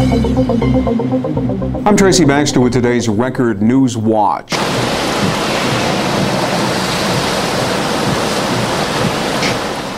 I'm Tracy Baxter with today's Record Newswatch.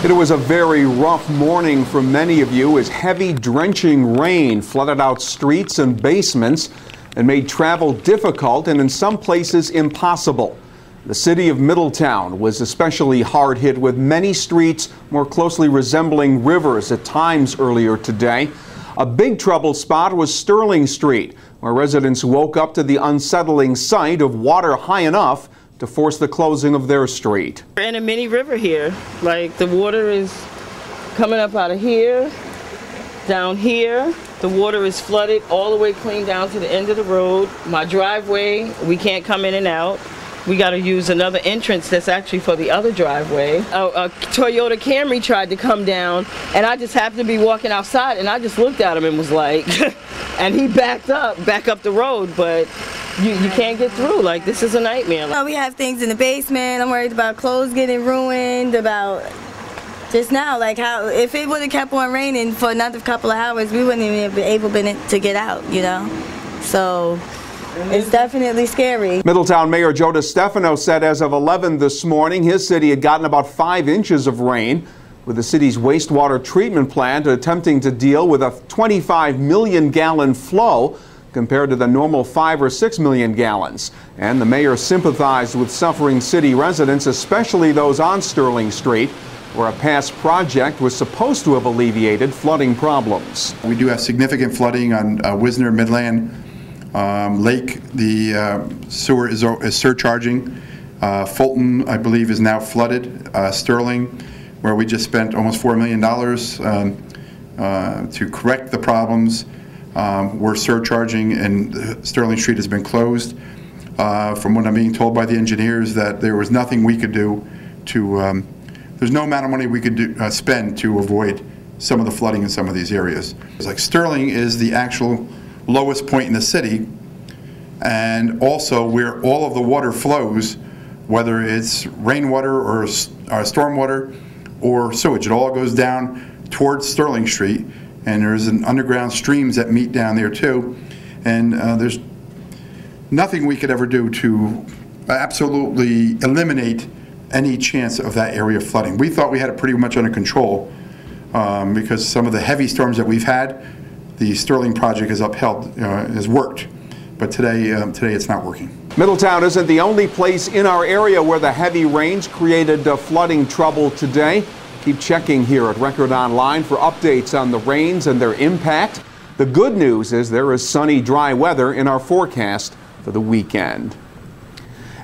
It was a very rough morning for many of you as heavy, drenching rain flooded out streets and basements and made travel difficult and in some places impossible. The city of Middletown was especially hard hit with many streets more closely resembling rivers at times earlier today. A big trouble spot was Sterling Street, where residents woke up to the unsettling sight of water high enough to force the closing of their street. We're in a mini river here. Like, the water is coming up out of here, down here. The water is flooded all the way clean down to the end of the road. My driveway, we can't come in and out. We got to use another entrance that's actually for the other driveway. A Toyota Camry tried to come down, and I just happened to be walking outside, and I just looked at him and was like, and he back up the road, but you can't get through. Like, this is a nightmare. We have things in the basement. I'm worried about clothes getting ruined, about just now, like how if it would have kept on raining for another couple of hours, we wouldn't even be able to get out, you know? So it's definitely scary. Middletown Mayor Joe DeStefano said as of 11 this morning, his city had gotten about 5 inches of rain, with the city's wastewater treatment plant attempting to deal with a 25 million gallon flow compared to the normal 5 or 6 million gallons. And the mayor sympathized with suffering city residents, especially those on Sterling Street, where a past project was supposed to have alleviated flooding problems. We do have significant flooding on Wisner, Midland, Lake. The sewer is surcharging. Fulton, I believe, is now flooded. Sterling, where we just spent almost $4 million to correct the problems. We're surcharging, and Sterling Street has been closed. From what I'm being told by the engineers, that there was nothing we could do to, there's no amount of money we could spend to avoid some of the flooding in some of these areas. It's like Sterling is the actual lowest point in the city, and also where all of the water flows, whether it's rainwater or stormwater or sewage. It all goes down towards Sterling Street, and there's an underground streams that meet down there too, and there's nothing we could ever do to absolutely eliminate any chance of that area flooding. We thought we had it pretty much under control because some of the heavy storms that we've had, the Sterling project has upheld, has worked, but today it's not working. Middletown isn't the only place in our area where the heavy rains created flooding trouble today. Keep checking here at Record Online for updates on the rains and their impact. The good news is there is sunny, dry weather in our forecast for the weekend.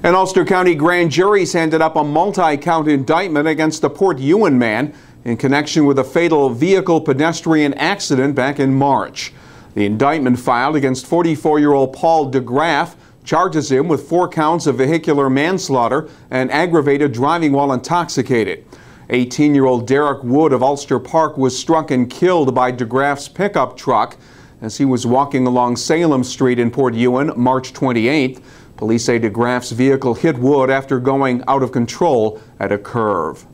An Ulster County grand jury's handed up a multi-count indictment against the Port Ewen man in connection with a fatal vehicle-pedestrian accident back in March. The indictment filed against 44-year-old Paul Degraff charges him with 4 counts of vehicular manslaughter and aggravated driving while intoxicated. 18-year-old Derek Wood of Ulster Park was struck and killed by Degraff's pickup truck as he was walking along Salem Street in Port Ewen March 28th. Police say Degraff's vehicle hit Wood after going out of control at a curve.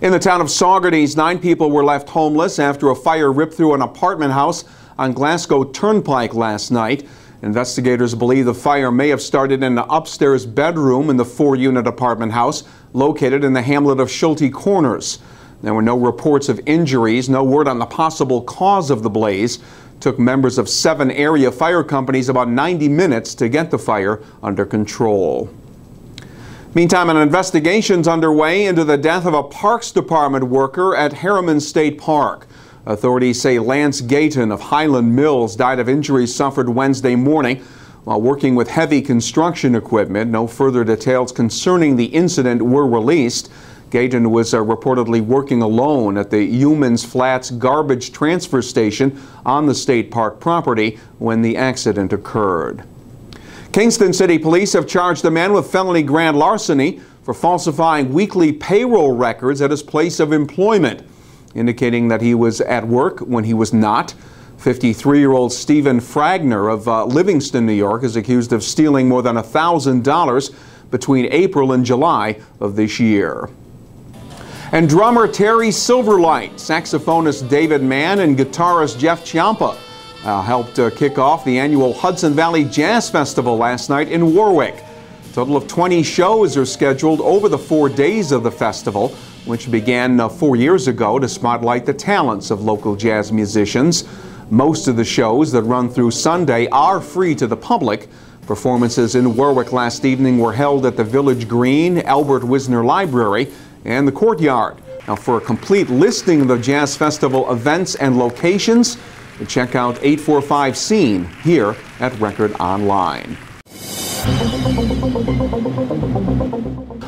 In the town of Saugerties, 9 people were left homeless after a fire ripped through an apartment house on Glasgow Turnpike last night. Investigators believe the fire may have started in the upstairs bedroom in the 4-unit apartment house located in the hamlet of Schulte Corners. There were no reports of injuries, no word on the possible cause of the blaze. It took members of 7 area fire companies about 90 minutes to get the fire under control. Meantime, an investigation's underway into the death of a Parks Department worker at Harriman State Park. Authorities say Lance Gayton of Highland Mills died of injuries suffered Wednesday morning while working with heavy construction equipment. No further details concerning the incident were released. Gayton was reportedly working alone at the Humans Flats garbage transfer station on the state park property when the accident occurred. Kingston City Police have charged a man with felony grand larceny for falsifying weekly payroll records at his place of employment, indicating that he was at work when he was not. 53-year-old Stephen Fragner of Livingston, New York, is accused of stealing more than $1,000 between April and July of this year. And drummer Terry Silverlight, saxophonist David Mann, and guitarist Jeff Ciampa helped kick off the annual Hudson Valley Jazz Festival last night in Warwick. A total of 20 shows are scheduled over the 4 days of the festival, which began 4 years ago to spotlight the talents of local jazz musicians. Most of the shows that run through Sunday are free to the public. Performances in Warwick last evening were held at the Village Green, Albert Wisner Library, and the Courtyard. Now, for a complete listing of the Jazz Festival events and locations, check out 845 Scene here at Record Online.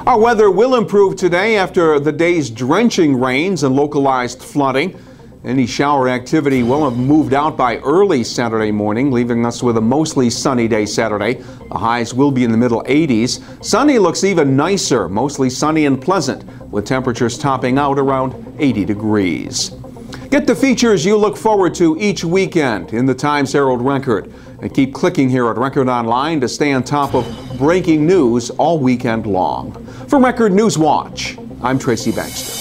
Our weather will improve today after the day's drenching rains and localized flooding. Any shower activity will have moved out by early Saturday morning, leaving us with a mostly sunny day Saturday. The highs will be in the middle 80s. Sunday looks even nicer, mostly sunny and pleasant, with temperatures topping out around 80 degrees. Get the features you look forward to each weekend in the Times-Herald Record. And keep clicking here at Record Online to stay on top of breaking news all weekend long. For Record Newswatch, I'm Tracy Baxter.